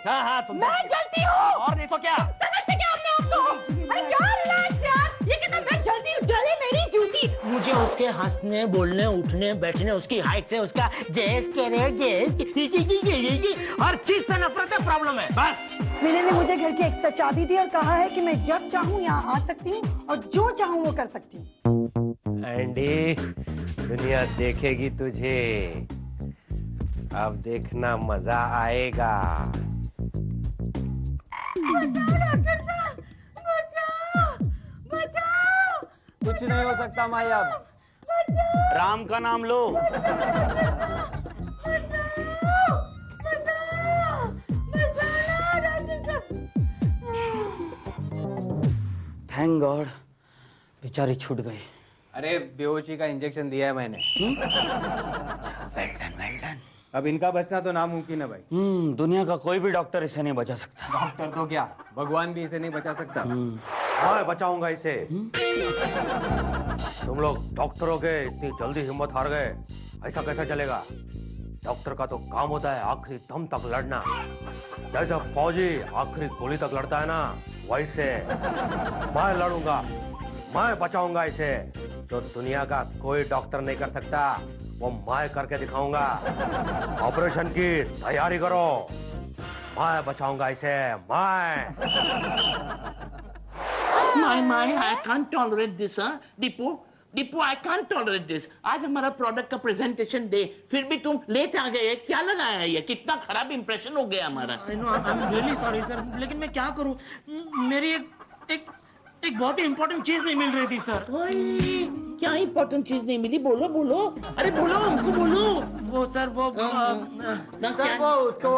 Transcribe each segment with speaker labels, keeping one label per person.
Speaker 1: हाँ हाँ तुम
Speaker 2: मैं जलती हूँ।
Speaker 1: और नहीं तो क्या?
Speaker 2: समझते क्या अपने आप को? अरे यार रिलैक्स यार, ये कहता मैं जलती हूँ, जले मेरी जूती।
Speaker 1: मुझे उसके हंसने बोलने उठने बैठने उसकी हाइट से उसका गैस हर चीज से नफरत है, प्रॉब्लम है बस।
Speaker 2: विनय ने मुझे घर की एक्स्ट्रा चाबी दी और कहा है कि मैं जब चाहूँ यहाँ आ सकती हूँ और जो चाहूँ वो कर सकती हूँ।
Speaker 3: एंडी, दुनिया देखेगी तुझे, अब देखना मजा आएगा।
Speaker 2: बचाओ डॉक्टर साहब, बचाओ, बचाओ।
Speaker 1: कुछ नहीं हो सकता माई, अब
Speaker 2: बचाओ,
Speaker 1: राम का नाम लो। थैंक गॉड, बेचारी छूट गई।
Speaker 3: अरे बेहोशी का इंजेक्शन दिया है मैंने।
Speaker 1: Well done, well done.
Speaker 3: अब इनका बचना तो नामुमकिन है भाई।
Speaker 1: दुनिया का कोई भी डॉक्टर इसे नहीं बचा सकता।
Speaker 3: डॉक्टर तो क्या, भगवान भी इसे नहीं बचा सकता।
Speaker 4: हाँ बचाऊंगा इसे। तुम लोग डॉक्टरों के इतनी जल्दी हिम्मत हार गए, ऐसा कैसा चलेगा? डॉक्टर का तो काम होता है आखिरी दम तक लड़ना। जैसे फौजी आखिरी गोली तक लड़ता है ना, वैसे मैं लड़ूंगा, मैं बचाऊंगा इसे। जो दुनिया का कोई डॉक्टर नहीं कर सकता वो मैं करके दिखाऊंगा। ऑपरेशन की तैयारी करो, मैं बचाऊंगा इसे, मैं।
Speaker 5: My, I can't tolerate this, huh? Deepu, I can't tolerate this. आज हमारा प्रोडक्ट का प्रेजेंटेशन डे, फिर भी तुम लेट आ गए। क्या लगाया है ये? कितना खराब इंप्रेशन हो गया हमारा।
Speaker 1: I am really sorry sir, लेकिन मैं क्या करूं, मेरी एक बहुत ही इंपॉर्टेंट चीज नहीं मिल रही थी सर।
Speaker 5: क्या इंपॉर्टेंट चीज नहीं मिली? बोलो। अरे बोलो, हमको बोलो।
Speaker 1: वो सर वो
Speaker 3: सर वो उसको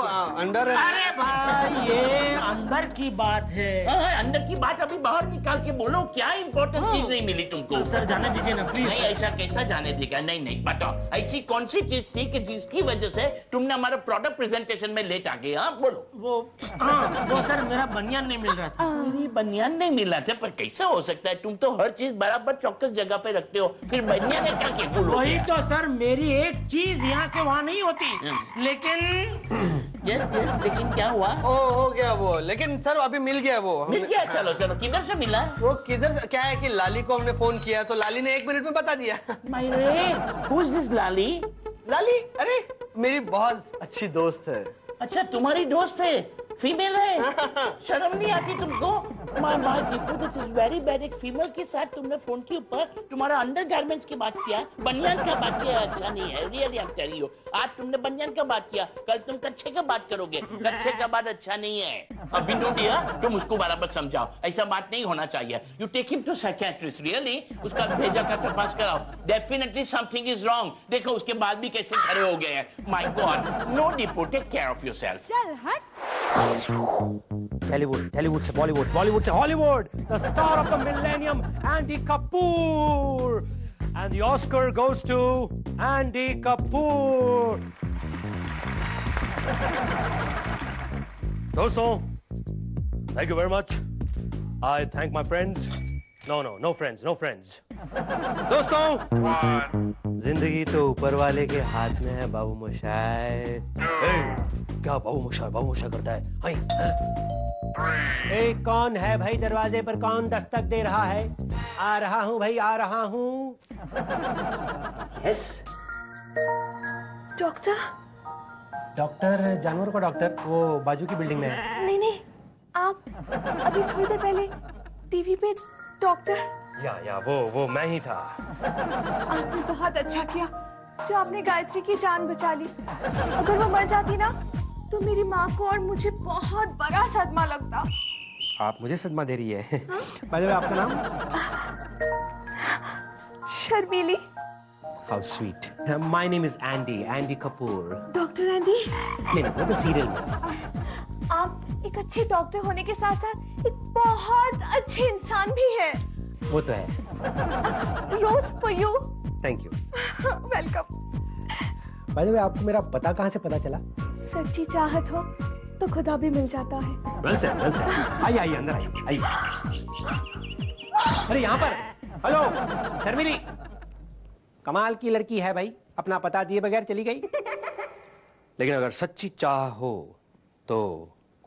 Speaker 3: अंडर।
Speaker 1: अरे भाई ये अंदर की बात है।
Speaker 5: अंदर की बात अभी बाहर निकाल के बोलो, क्या इंपॉर्टेंट चीज नहीं मिली तुमको?
Speaker 1: सर जाने दीजिए ना प्लीज।
Speaker 5: नहीं ऐसा कैसा जाने देगा? नहीं बताओ, ऐसी कौन सी चीज थी कि जिसकी वजह से तुमने हमारा प्रोडक्ट प्रेजेंटेशन में लेट आ गए? हाँ बोलो।
Speaker 1: वो सर मेरा बनियान नहीं मिल रहा था।
Speaker 5: मेरी बनियान नहीं मिला था, पर कैसा हो सकता है? तुम तो हर चीज बराबर चौकस जगह पे रखते हो, फिर बनियान है क्या? बोलो।
Speaker 1: वही तो सर, मेरी एक चीज यहाँ से वहाँ नहीं होती, लेकिन
Speaker 5: यस लेकिन क्या हुआ?
Speaker 3: हो गया वो, लेकिन सर अभी मिल गया वो।
Speaker 5: मिल गया? चलो किधर से मिला?
Speaker 3: वो किधर से, क्या है कि लाली को हमने फोन किया तो लाली ने 1 मिनट में बता दिया।
Speaker 5: Who is this लाली?
Speaker 3: लाली अरे मेरी बहुत अच्छी दोस्त है।
Speaker 5: अच्छा तुम्हारी दोस्त है, फीमेल है? शर्म नहीं आती तुमको? My Deepu, this is very bad. एक फीमेल के साथ तुमने फोन के ऊपर तुम्हारा अंडरगारमेंट्स की बात किया, बनियान का बात किया, अच्छा नहीं है। रियली आई टेल यू, आज तुमने बनियान का बात किया, कल तुम कच्छे का बात करोगे। कच्छे का बात अच्छा नहीं है। अभी नो डियर, तुम उसको बराबर समझाओ, ऐसा बात नहीं होना चाहिए। You take him to psychiatrist, really उसका भेजा का तपास कराओ। Definitely something is wrong. देखो उसके बाद भी कैसे खड़े हो गए हैं। My god, no Deepu, take care of yourself.
Speaker 2: चल हट।
Speaker 4: Tollywood से Bollywood से Hollywood, the star of the millennium, Andy Kapoor, and the Oscar goes to Andy Kapoor. दोस्तों, thank you very much. I thank my friends. No friends. दोस्तों, जिंदगी तो ऊपर वाले के हाथ में है बाबू मोशाय। क्या बाबू मोशाय करता है? कौन है भाई दरवाजे पर? कौन दस्तक दे रहा है? आ रहा हूँ भाई, आ रहा हूँ। यस डॉक्टर जानवर का डॉक्टर, वो बाजू की बिल्डिंग में है।
Speaker 2: नहीं, आप अभी थोड़ी देर पहले टीवी पे डॉक्टर।
Speaker 4: या वो मैं ही था।
Speaker 2: आपने बहुत अच्छा किया जो आपने गायत्री की जान बचा ली। अगर वो मर जाती ना तो मेरी माँ को और मुझे बहुत बड़ा सदमा लगता।
Speaker 4: आप मुझे सदमा दे रही है? बाय द वे, आपका नाम?
Speaker 2: Sharmili.
Speaker 4: How sweet. My name is Andy Kapoor.
Speaker 2: Doctor Andy?
Speaker 4: नहीं, वो तो सीरियल में।
Speaker 2: आप एक अच्छे डॉक्टर होने के साथ साथ एक बहुत अच्छे इंसान भी है।
Speaker 4: वो तो है।
Speaker 2: Rose for you.
Speaker 4: Thank you.
Speaker 2: Welcome.
Speaker 4: By the way, आपको मेरा पता कहाँ से पता चला?
Speaker 2: सच्ची चाहत हो तो खुदा भी मिल जाता है।
Speaker 4: Well said. आइए अंदर आइए। अरे यहाँ पर। हेलो शर्मिली, कमाल की लड़की है भाई, अपना पता दिए बगैर चली गई। लेकिन अगर सच्ची चाह हो तो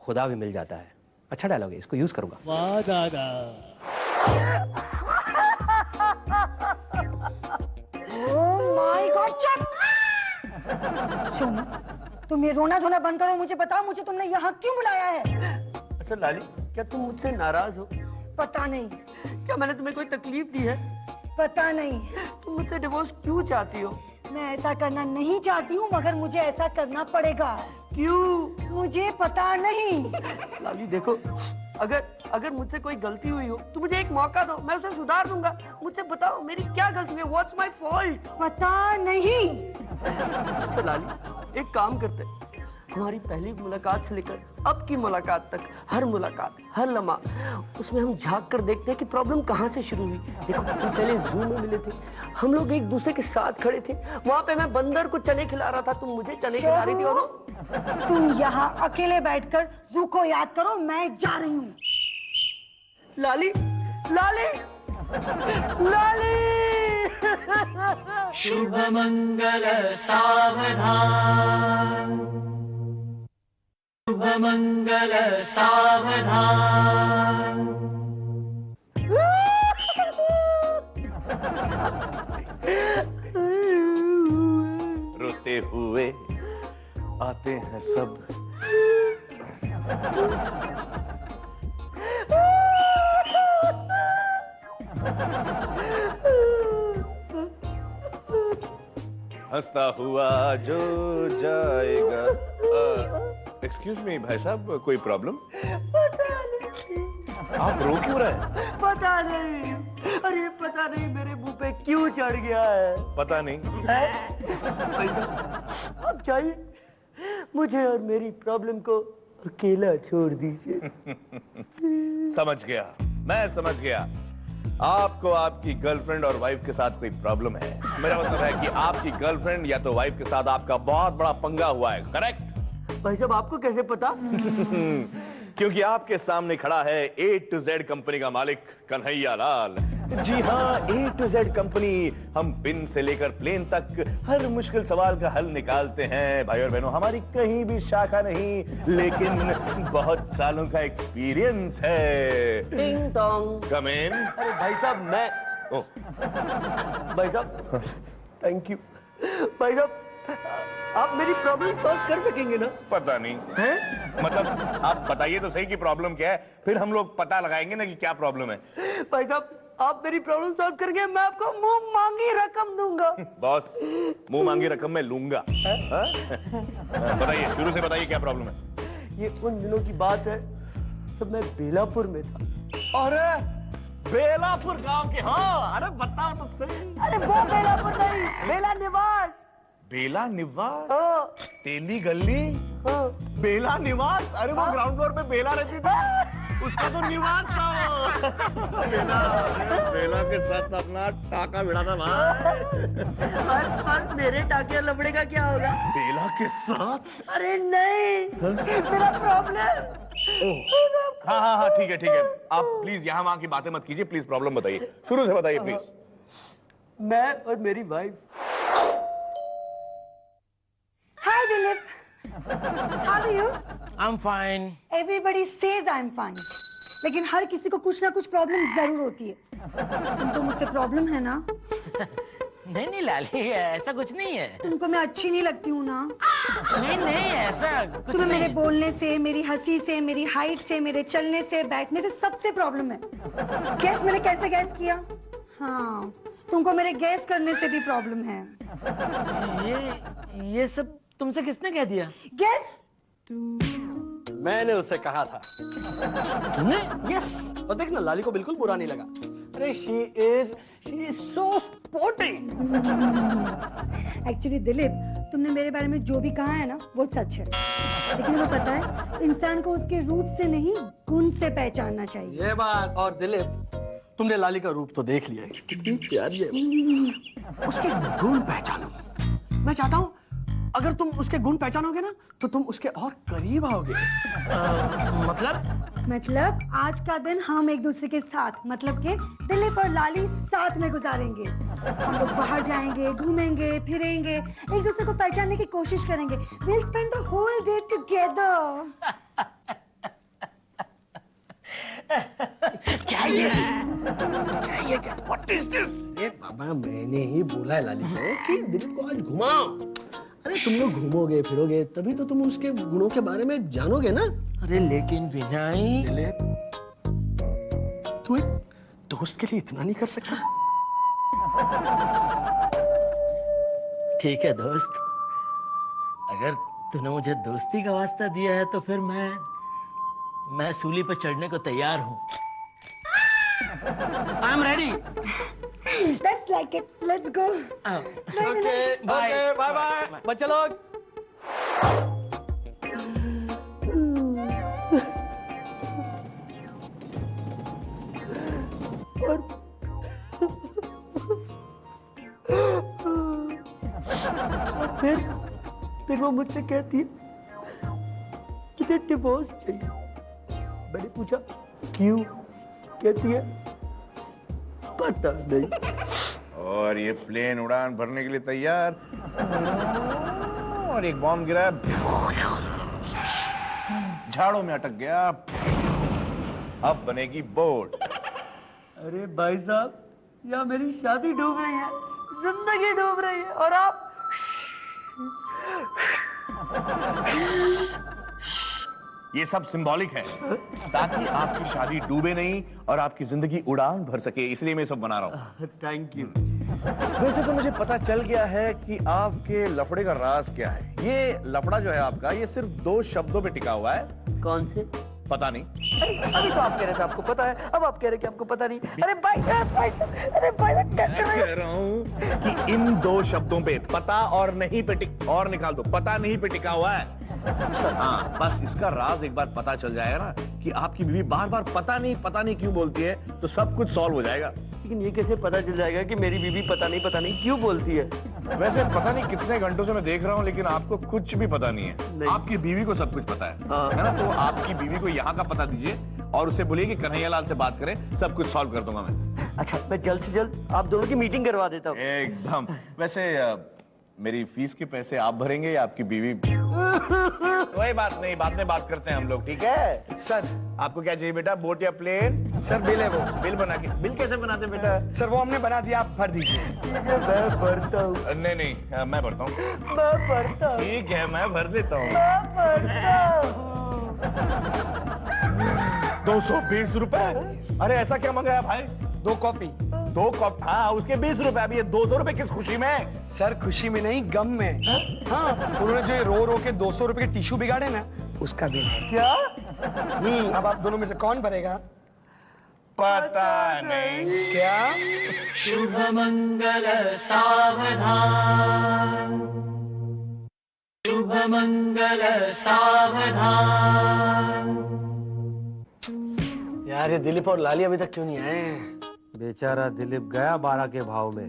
Speaker 4: खुदा भी मिल जाता है। अच्छा डायलॉग है, इसको यूज करूंगा।
Speaker 5: वाह दादा।
Speaker 6: ओह माय गॉड, चुप। सुन, तुम ये रोना धोना बंद करो, मुझे बताओ मुझे तुमने यहाँ क्यों बुलाया है?
Speaker 3: अच्छा लाली, क्या तुम मुझसे नाराज हो?
Speaker 6: पता नहीं।
Speaker 3: क्या मैंने तुम्हें कोई तकलीफ दी है?
Speaker 6: पता नहीं।
Speaker 3: तुम मुझसे डिवोर्स क्यों चाहती हो?
Speaker 6: मैं ऐसा करना नहीं चाहती हूँ, मगर मुझे ऐसा करना पड़ेगा।
Speaker 3: क्यों?
Speaker 6: मुझे पता नहीं।
Speaker 3: लाली देखो, अगर मुझसे कोई गलती हुई हो तो मुझे एक मौका दो, मैं उसे सुधार दूंगा। मुझसे बताओ मेरी क्या गलती है? What's my fault?
Speaker 6: पता नहीं।
Speaker 3: अच्छा लाली, एक काम करते, हमारी पहली मुलाकात से लेकर अब की मुलाकात तक हर मुलाकात, हर लम्हा, उसमें हम झांक कर देखते हैं कि प्रॉब्लम कहाँ से शुरू हुई। देखो, हम पहले जू में मिले थे, हम लोग एक दूसरे के साथ खड़े थे, वहाँ पे मैं बंदर को चने खिला रहा था, तुम मुझे चने खिला रही थी। और
Speaker 6: तुम यहाँ अकेले बैठकर जू को याद करो, मैं जा रही हूँ।
Speaker 3: लाली, लाली, लाली।
Speaker 1: शुभ मंगल सावधान, शुभ मंगल सावधान।
Speaker 7: रोते हुए आते हैं सब। हंसता हुआ जो जाएगा। एक्सक्यूज मी भाई साहब, कोई प्रॉब्लम? आप रो क्यों रहे हैं?
Speaker 3: पता नहीं, अरे पता नहीं मेरे मुंह पे क्यों चढ़ गया है।
Speaker 7: पता नहीं।
Speaker 3: अब जाइए, मुझे और मेरी प्रॉब्लम को अकेला छोड़ दीजिए।
Speaker 7: समझ गया, मैं समझ गया। आपको आपकी गर्लफ्रेंड और वाइफ के साथ कोई प्रॉब्लम है। मेरा मतलब है कि आपकी गर्लफ्रेंड या तो वाइफ के साथ आपका बहुत बड़ा पंगा हुआ है, करेक्ट?
Speaker 3: भाई साहब, आपको कैसे पता?
Speaker 7: क्योंकि आपके सामने खड़ा है A to Z कंपनी का मालिक कन्हैया लाल। जी हाँ, A to Z कंपनी, हम पिन से लेकर प्लेन तक हर मुश्किल सवाल का हल निकालते हैं। भाई और बहनों, हमारी कहीं भी शाखा नहीं, लेकिन बहुत सालों का एक्सपीरियंस है।
Speaker 3: टिंग टोंग।
Speaker 7: कम इन।
Speaker 3: अरे भाई साहब, मैं भाई साहब, थैंक यू। भाई साहब, आप मेरी प्रॉब्लम सॉल्व कर सकेंगे ना?
Speaker 7: पता नहीं
Speaker 3: हैं?
Speaker 7: मतलब आप बताइए तो सही कि प्रॉब्लम क्या है, फिर हम लोग पता लगाएंगे ना कि क्या प्रॉब्लम है।
Speaker 3: भाई साहब, आप मेरी प्रॉब्लम सॉल्व करेंगे, मैं आपको मुंह मांगी रकम दूंगा।
Speaker 7: बॉस, मुंह मांगी रकम मैं लूंगा। बताइए, शुरू से बताइए क्या प्रॉब्लम है।
Speaker 3: ये उन दिनों की बात है जब मैं बेलापुर में था।
Speaker 7: अरे बेलापुर गांव के, हाँ, अरे बताओ तो सही।
Speaker 3: अरे वो बेलापुर नहीं, बेला निवास।
Speaker 7: बेला निवास?
Speaker 3: हाँ,
Speaker 7: तेली गली?
Speaker 3: हाँ।
Speaker 7: बेला निवास? अरे वो ग्राउंड फ्लोर पे बेला रहती थी, उसका तो निवास था वो। बेला के साथ अपना टाका भिड़ा था भाई।
Speaker 3: और मेरे टाके लबड़े का क्या होगा?
Speaker 7: बेला के साथ?
Speaker 3: अरे नहीं, मेरा प्रॉब्लम।
Speaker 7: हाँ हाँ हाँ, ठीक है ठीक है, आप प्लीज यहाँ वहां की बातें मत कीजिए, प्लीज प्रॉब्लम बताइए, शुरू से बताइए प्लीज।
Speaker 3: मैं और मेरी wife.
Speaker 6: Hi Dilip, how are you?
Speaker 5: I'm fine.
Speaker 6: Everybody says I'm fine, लेकिन हर किसी को कुछ ना कुछ प्रॉब्लम जरूर होती है। तुमको मुझसे प्रॉब्लम है ना?
Speaker 5: नहीं नहीं लाली, ऐसा कुछ नहीं है।
Speaker 6: तुमको मैं अच्छी नहीं लगती हूँ ना?
Speaker 5: नहीं नहीं, ऐसा कुछ
Speaker 6: तुम्हें
Speaker 5: नहीं।
Speaker 6: मेरे बोलने से, मेरी हंसी से, मेरी हाइट से, मेरे चलने से, बैठने से सबसे प्रॉब्लम है। गैस मैंने कैसे गैस किया? हाँ, तुमको मेरे गैस करने से भी प्रॉब्लम है।
Speaker 1: ये सब तुमसे किसने कह दिया?
Speaker 6: गैस?
Speaker 3: मैंने उससे कहा था।
Speaker 1: तुमने?
Speaker 3: यस, और देख ना, लाली को बिल्कुल बुरा नहीं लगा। अरे she is so sporty.
Speaker 6: Actually Dilip, तुमने मेरे बारे में जो भी कहा है ना, वो सच है। लेकिन तुम्हें पता है, इंसान को उसके रूप से नहीं, गुण से पहचानना चाहिए।
Speaker 3: ये बात। और दिलीप, तुमने लाली का रूप तो देख लिया है, कितनी प्यारी है। उसके गुण पहचानो। मैं चाहता हूँ अगर तुम उसके गुण पहचानोगे ना, तो तुम उसके और करीब आओगे।
Speaker 6: मतलब आज का दिन हम एक दूसरे के साथ, मतलब के दिलीप और लाली साथ में गुजारेंगे। हम लोग बाहर जाएंगे, घूमेंगे, फिरेंगे, एक दूसरे को पहचानने की कोशिश करेंगे। We'll spend the whole day together.
Speaker 5: चाहिए क्या? What is this?
Speaker 8: अरे बाबा मैंने ही बोला है लाली को कि दिलीप को आज घुमाओ। अरे तुम लोग घूमोगे फिरोगे तभी तो तुम उसके गुणों के बारे में जानोगे ना।
Speaker 5: अरे लेकिन विनय,
Speaker 8: दिलीप तू एक दोस्त के लिए इतना नहीं कर सकता?
Speaker 5: ठीक है दोस्त, अगर तूने मुझे दोस्ती का वास्ता दिया है तो फिर मैं सूली पर चढ़ने को तैयार हूँ। I am ready.
Speaker 6: That's like it. Let's go.
Speaker 5: Okay bye bye bye बच्चे लोग।
Speaker 3: फिर वो मुझसे कहती है मुझे डिवोर्स चाहिए। मैंने पूछा क्यों? कहती है पता नहीं।
Speaker 7: और ये प्लेन उड़ान भरने के लिए तैयार, और एक बॉम्ब गिरा, झाड़ों में अटक गया। अब बनेगी बोट।
Speaker 3: अरे भाई साहब, यहाँ मेरी शादी डूब रही है, जिंदगी डूब रही है, और आप
Speaker 7: ये सब सिंबॉलिक है ताकि आपकी शादी डूबे नहीं और आपकी जिंदगी उड़ान भर सके, इसलिए मैं सब बना रहा हूँ।
Speaker 3: Thank you.
Speaker 7: वैसे तो मुझे पता चल गया है कि आपके लफड़े का राज क्या है। ये लफड़ा जो है आपका, ये सिर्फ 2 शब्दों पे टिका हुआ है।
Speaker 3: कौन से?
Speaker 7: पता नहीं।
Speaker 3: अभी तो आप कह रहे थे आपको पता है, अब आप कह रहे कि आपको पता नहीं। अरे भाई साहब, अरे भाई साहब,
Speaker 7: मैं कह रहा हूँ कि इन 2 शब्दों पे, पता और नहीं पे और निकाल दो, पता नहीं पे टिका हुआ है। हाँ, बस इसका राज एक बार पता चल जाएगा ना कि आपकी बीवी बार बार पता नहीं क्यों बोलती है, तो सब कुछ सॉल्व हो जाएगा।
Speaker 3: लेकिन ये कैसे पता चल जाएगा कि मेरी बीवी पता नहीं क्यों बोलती है?
Speaker 7: वैसे पता नहीं कितने घंटों से मैं देख रहा हूँ, लेकिन आपको कुछ भी पता नहीं है।
Speaker 3: नहीं।
Speaker 7: आपकी बीवी को सब कुछ पता है,
Speaker 3: हाँ।
Speaker 7: है ना? तो आपकी बीवी को यहाँ का पता दीजिए और उसे बोलिए कि कन्हैया लाल से बात करें, सब कुछ सॉल्व कर दूंगा मैं।
Speaker 3: अच्छा, मैं जल्द से जल्द आप दोनों की मीटिंग करवा देता हूँ।
Speaker 7: एकदम। वैसे मेरी फीस के पैसे आप भरेंगे या आपकी बीवी? कोई बात नहीं, बाद में बात करते हैं हम लोग, ठीक है?
Speaker 8: सर
Speaker 7: आपको क्या चाहिए बेटा, बोट या प्लेन?
Speaker 8: सर बिल है वो।
Speaker 7: बिल बना के, बिल कैसे बनाते बेटा?
Speaker 8: सर वो हमने बना दिया, आप भर दीजिए।
Speaker 3: मैं भरता हूँ।
Speaker 7: नहीं, मैं भरता हूँ।
Speaker 3: मैं भरता हूँ।
Speaker 7: ठीक है, मैं भर देता हूँ।
Speaker 3: मैं भरता हूँ।
Speaker 7: 220 रुपए? अरे ऐसा क्या मंगाया भाई?
Speaker 8: 2 कॉपी।
Speaker 7: 2 कप? हाँ, उसके 20 रुपए। अब ये 200 रुपए किस खुशी में?
Speaker 8: सर खुशी में नहीं, गम में। हाँ, उन्होंने जो ये रो के 200 रुपए के टिश्यू बिगाड़े ना, उसका बिल है।
Speaker 3: क्या?
Speaker 8: अब आप दोनों में से कौन भरेगा?
Speaker 7: पता नहीं।
Speaker 8: क्या?
Speaker 1: शुभ मंगल सावधान, शुभ मंगल सावधान।
Speaker 8: यार ये दिलीप और लाली अभी तक क्यों नहीं आए?
Speaker 4: बेचारा दिलीप गया 12 के भाव में।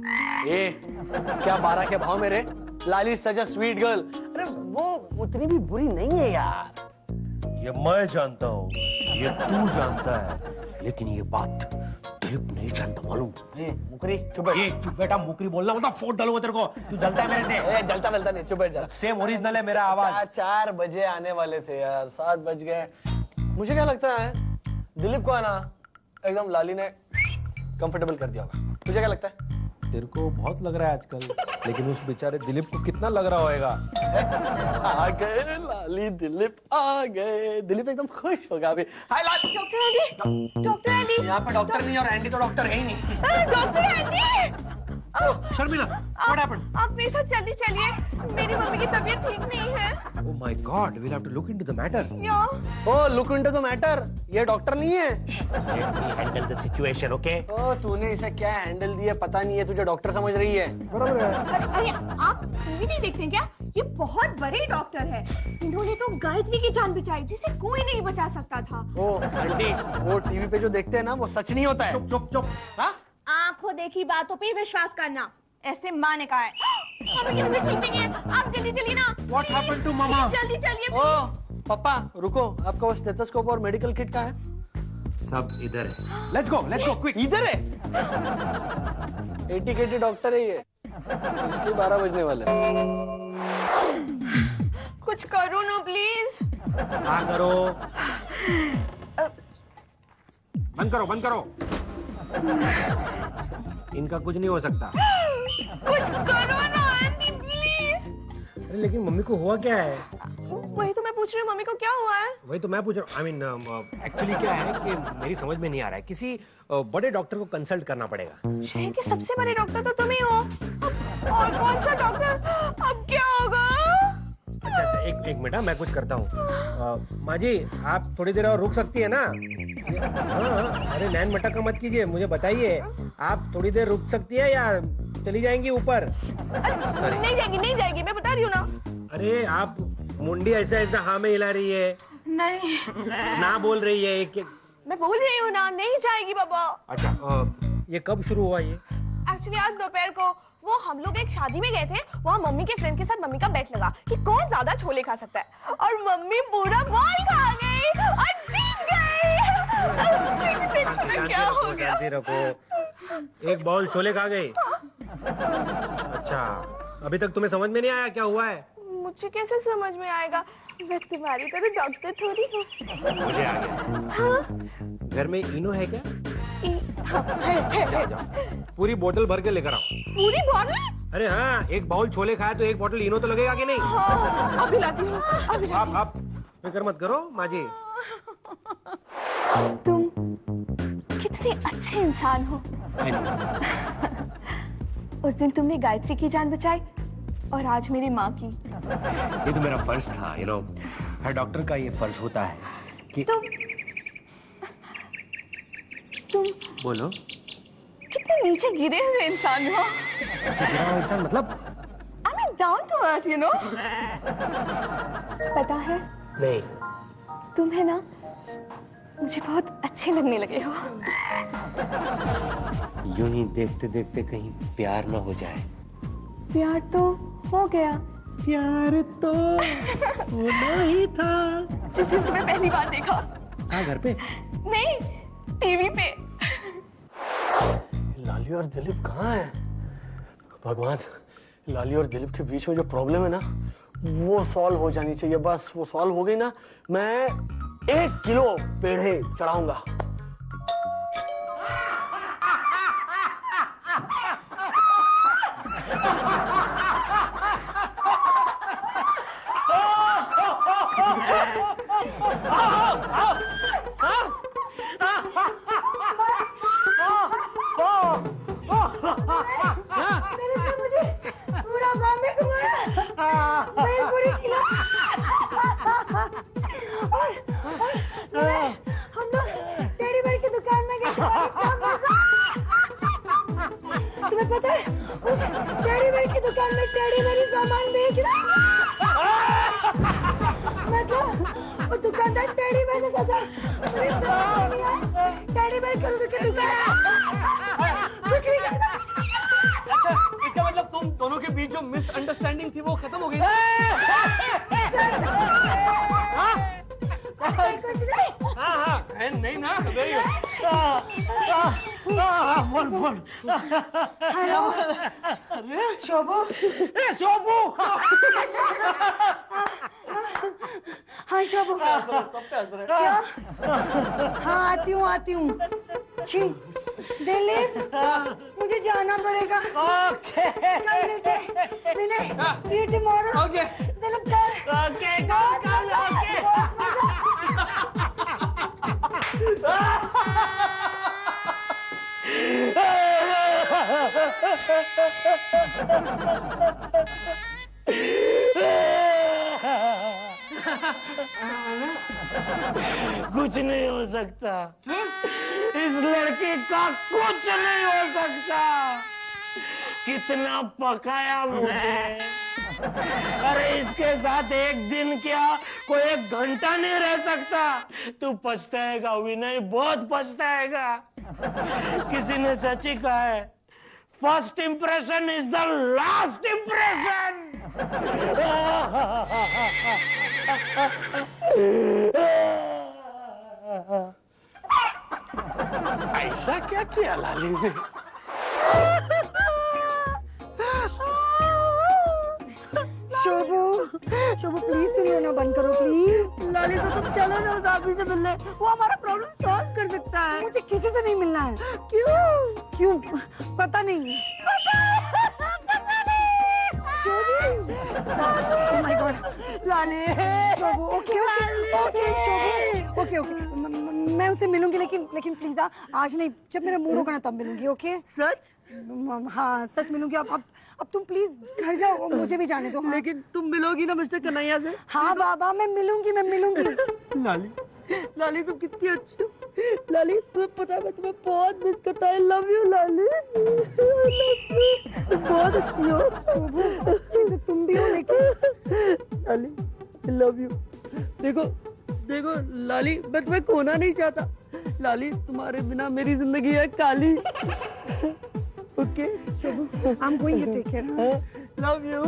Speaker 8: ए, क्या 12 के भाव में रे? लाली सच अ स्वीट गर्ल। अरे वो उतनी भी बुरी नहीं है यार।
Speaker 4: ये मैं जानता हूँ, ये तू जानता है, लेकिन ये बात दिलीप नहीं जानता, मालूम?
Speaker 8: मुकरी चुप बैठ।
Speaker 4: चुप बेटा, मुकरी बोलना मतलब फोड़ डालूंगा तेरे को। तू जलता है मेरे से।
Speaker 8: जलता मिलता नहीं, चुप बैठ जा।
Speaker 4: सेम ओरिजिनल है मेरा आवाज।
Speaker 8: 4 बजे आने वाले थे यार, 7 बज गए। मुझे क्या लगता है दिलीप को आना एकदम लाली ने कंफर्टेबल कर दिया होगा। तुझे क्या लगता है?
Speaker 4: तेरे को बहुत लग रहा है आजकल, लेकिन उस बेचारे दिलीप को कितना लग रहा होगा।
Speaker 8: आ गए लाली, दिलीप आ गए। दिलीप एकदम खुश होगा अभी। हाय लाली।
Speaker 2: डॉक्टर एंडी, डॉक्टर एंडी,
Speaker 8: यहाँ पे डॉक्टर नहीं और एंडी तो डॉक्टर है ही नहीं।
Speaker 2: Doctor Andy.
Speaker 4: Sharmila, what happened?
Speaker 2: आप मेरे साथ जल्दी चलिए, मेरी मम्मी की तबीयत ठीक नहीं है।
Speaker 4: Oh my God, we'll have to look into the matter.
Speaker 2: या
Speaker 8: oh look into the matter, ये डॉक्टर नहीं है।
Speaker 4: Let me handle the situation, okay?
Speaker 8: ओ तूने इसे क्या हैंडल दिया पता नहीं है, तुझे डॉक्टर समझ रही है।
Speaker 2: अरे आप टीवी नहीं देखते क्या? ये बहुत बड़े डॉक्टर है, इन्होंने तो गायत्री की जान बचाई जिसे कोई नहीं बचा सकता था।
Speaker 8: ओ आंटी, वो टीवी पे जो देखते हैं ना वो सच नहीं होता है।
Speaker 4: चुप।
Speaker 8: हाँ?
Speaker 2: आंखों देखी बातों पे विश्वास करना, ऐसे माँ ने कहा है। मम्मी की तबीयत ठीक नहीं है, आप जल्दी चलिए ना।
Speaker 4: What happened to Mama?
Speaker 2: जल्दी चलिए।
Speaker 8: ओ पापा रुको, आपका वो स्टेथोस्कोप और मेडिकल किट कहाँ है?
Speaker 4: सब इधर है। Let's go, quick.
Speaker 8: इधर है। एटीकेटी डॉक्टर है ये, इसके 12 बजने वाले।
Speaker 2: कुछ करो ना प्लीज।
Speaker 4: हाँ करो। बंद करो बंद करो। इनका कुछ नहीं हो सकता।
Speaker 2: कुछ करो ना आंटी प्लीज।
Speaker 4: अरे लेकिन मम्मी को हुआ क्या है?
Speaker 2: वही तो मैं पूछ रही हूँ, मम्मी को क्या हुआ है?
Speaker 4: वही तो मैं पूछ रहा हूँ। एक्चुअली क्या है कि मेरी समझ में नहीं आ रहा है, किसी बड़े डॉक्टर को कंसल्ट करना पड़ेगा।
Speaker 2: शहर के सबसे बड़े डॉक्टर तो तुम ही हो। और कौन सा डॉक्टर? अब क्या होगा?
Speaker 4: अच्छा एक मिनट, मैं कुछ करता हूँ। माँ जी आप थोड़ी देर और रुक सकती है ना? हाँ, अरे नैन मटका मत कीजिए, मुझे बताइए आप थोड़ी देर रुक सकती है या चली जाएंगी ऊपर?
Speaker 2: नहीं जाएगी, मैं बता रही हूँ ना।
Speaker 4: अरे आप मुंडी ऐसा ऐसा हाँ में हिला रही है,
Speaker 2: नहीं
Speaker 4: ना बोल रही है कि...
Speaker 2: मैं बोल रही हूँ ना, नहीं जाएगी बाबा।
Speaker 4: अच्छा ये कब शुरू हुआ ये?
Speaker 2: एक्चुअली आज दोपहर को वो हम लोग एक शादी में गए थे, वहाँ मम्मी के फ्रेंड के साथ मम्मी का बेट लगा कि कौन ज्यादा छोले खा सकता है, और मम्मी पूरा बॉल खा गई और जीत गई। क्या हो गया?
Speaker 4: रखो, एक बाउल छोले खा गई। अच्छा अभी तक तुम्हें समझ में नहीं आया क्या हुआ है?
Speaker 2: मुझे कैसे समझ में आएगा, मैं तुम्हारी तरह डॉक्टर थोड़ी हूँ।
Speaker 4: मुझे आ गया। हाँ? घर में इनो है क्या? जाओ, पूरी बोतल भर के लेकर आओ।
Speaker 2: पूरी बोतल?
Speaker 4: अरे हाँ, एक बाउल छोले खाया तो एक बोतल इनो तो लगेगा कि नहीं?
Speaker 2: हाँ, अभी लाती हूँ।
Speaker 4: आप फिक्र मत करो माँ जी।
Speaker 2: तुम कितने अच्छे इंसान हो। उस दिन तुमने गायत्री की जान बचाई और आज मेरी माँ की।
Speaker 4: ये तो मेरा फर्ज था, यू नो, हर डॉक्टर का ये फर्ज होता है कि...
Speaker 2: तुम
Speaker 4: बोलो।
Speaker 2: कितने नीचे गिरे हुए इंसान हो।
Speaker 4: गिरा हुआ इंसान मतलब?
Speaker 2: I mean down to earth, you know? पता है?
Speaker 4: नहीं।
Speaker 2: तुम है ना, मुझे बहुत अच्छे लगने लगे हो।
Speaker 4: यूं ही देखते देखते कहीं प्यार ना हो जाए।
Speaker 2: प्यार तो हो गया।
Speaker 4: प्यार तो होना ही था।
Speaker 2: जिस दिन तुम्हें पहली बार देखा।
Speaker 4: हाँ, घर पे?
Speaker 2: नहीं, टीवी पे।
Speaker 8: लाली और दिलीप कहाँ है? भगवान, लाली और दिलीप के बीच में जो प्रॉब्लम है ना, वो सॉल्व हो जानी चाहिए। बस वो सॉल्व हो गई ना, मैं 1 किलो पेड़े चढ़ाऊंगा।
Speaker 6: तुम्हें पता है उस टेडी बेयर की दुकान में टेडी बेयर सामान बेच रहा है। मतलब वो दुकानदार टेडी बेयर का था, मुझे समझ नहीं आया। टेडी बेयर की दुकान कुछ नहीं करता।
Speaker 8: अच्छा, इसका मतलब तुम दोनों के बीच जो मिसअंडरस्टैंडिंग थी वो खत्म हो गई?
Speaker 6: कुछ नहीं।
Speaker 8: हाँ, नहीं ना,
Speaker 1: बोल।
Speaker 6: हेलो शोभू।
Speaker 1: शोभू।
Speaker 6: हाँ शोभू, क्या? हाँ आती हूँ। छी दिलीप, मुझे जाना पड़ेगा।
Speaker 1: ओके।
Speaker 6: कल मिलते। See you tomorrow.
Speaker 1: Okay.
Speaker 6: Dilip कल।
Speaker 1: ओके, कल ओके। कुछ नहीं हो सकता, इस लड़की का कुछ नहीं हो सकता। कितना पकाया मुझे, अरे इसके साथ एक दिन क्या कोई 1 घंटा नहीं रह सकता। तू पछताएगा विनय, बहुत पछताएगा। किसी ने सच ही कहा है, first impression is the last impression.
Speaker 8: ऐसा क्या किया लाली ने?
Speaker 6: शोभू शोभू प्लीज तुम रोना बंद करो प्लीज।
Speaker 3: लाली तो तुम चलो ना उस आदमी से मिलने, वो हमारा प्रॉब्लम सॉल्व कर सकता है।
Speaker 6: मुझे किसी से नहीं मिलना है।
Speaker 3: क्यों?
Speaker 6: क्यों पता नहीं। Oh my God,
Speaker 3: Lali
Speaker 6: Shobhu okay Shobhu okay मैं उससे मिलूंगी, लेकिन प्लीज आज नहीं, जब मेरा मूड होगा ना तब मिलूंगी। ओके
Speaker 3: सच?
Speaker 6: हाँ सच मिलूंगी। अब तुम प्लीज घर जाओ, मुझे भी जाने दो। हाँ?
Speaker 3: लेकिन तुम मिलोगी ना मिस्टर कन्हैया से?
Speaker 6: हाँ बाबा मैं मिलूंगी।
Speaker 3: लाली तुम कितनी अच्छी हो। लाली तुम्हें पता है मैं तुम्हें बहुत मिस करता है। आई लव यू लाली, तुम बहुत अच्छी हो।
Speaker 6: तो तुम भी हो, लेकिन
Speaker 3: लाली आई लव यू। देखो लाली, मैं तुम्हें खोना नहीं चाहता। लाली तुम्हारे बिना मेरी जिंदगी है काली। Okay
Speaker 6: I'm going to take care.
Speaker 3: Love you.